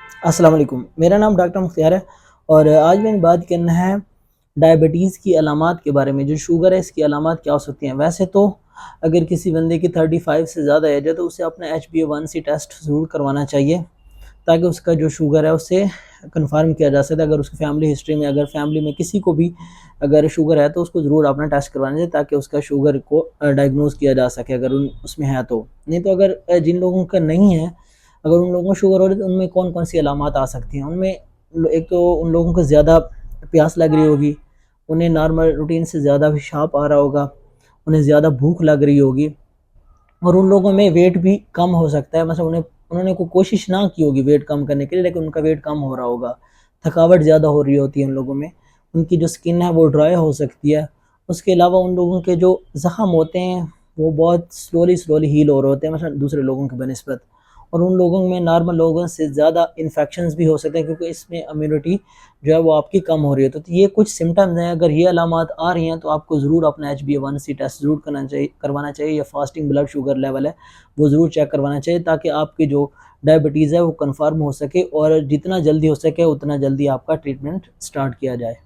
अस्सलाम वालेकुम। मेरा नाम डॉक्टर मुख्तियार है और आज मैंने बात करना है डायबिटीज़ की अलामात के बारे में। जो शुगर है इसकी अलामात क्या हो सकती हैं। वैसे तो अगर किसी बंदे की 35 से ज़्यादा एज है तो उसे अपना HbA1c टेस्ट ज़रूर करवाना चाहिए ताकि उसका जो शुगर है उसे कन्फर्म किया जा सकता है। अगर उसकी फैमिली हिस्ट्री में, अगर फैमिली में किसी को भी अगर शुगर है तो उसको ज़रूर अपना टेस्ट करवाना चाहिए ताकि उसका शुगर को डायग्नोज किया जा सके अगर उसमें है तो। नहीं तो अगर जिन लोगों का नहीं है, अगर उन लोगों को शुगर हो रही है तो उनमें कौन कौन सी अलामात आ सकती हैं। उनमें एक तो उन लोगों को ज़्यादा प्यास लग रही होगी, उन्हें नॉर्मल रूटीन से ज़्यादा पेशाब आ रहा होगा, उन्हें ज़्यादा भूख लग रही होगी और उन लोगों में वेट भी कम हो सकता है। मतलब उन्होंने कोई कोशिश ना की होगी वेट कम करने के लिए, लेकिन उनका वेट कम हो रहा होगा। थकावट ज़्यादा हो रही होती है उन लोगों में, उनकी जो स्किन है वो ड्राई हो सकती है। उसके अलावा उन लोगों के जो ज़ख्म होते हैं वो बहुत स्लोली स्लोली हील हो रहे होते हैं, मतलब दूसरे लोगों की बनस्बत। और उन लोगों में नॉर्मल लोगों से ज़्यादा इन्फेक्शंस भी हो सकते हैं क्योंकि इसमें इम्यूनिटी जो है वो आपकी कम हो रही है। तो ये कुछ सिम्टम्स हैं, अगर ये अलामात आ रही हैं तो आपको ज़रूर अपना HbA1c टेस्ट ज़रूर करवाना चाहिए या फास्टिंग ब्लड शुगर लेवल है वो ज़रूर चेक करवाना चाहिए ताकि आपकी जो डायबिटीज़ है वो कन्फर्म हो सके और जितना जल्दी हो सके उतना जल्दी आपका ट्रीटमेंट स्टार्ट किया जाए।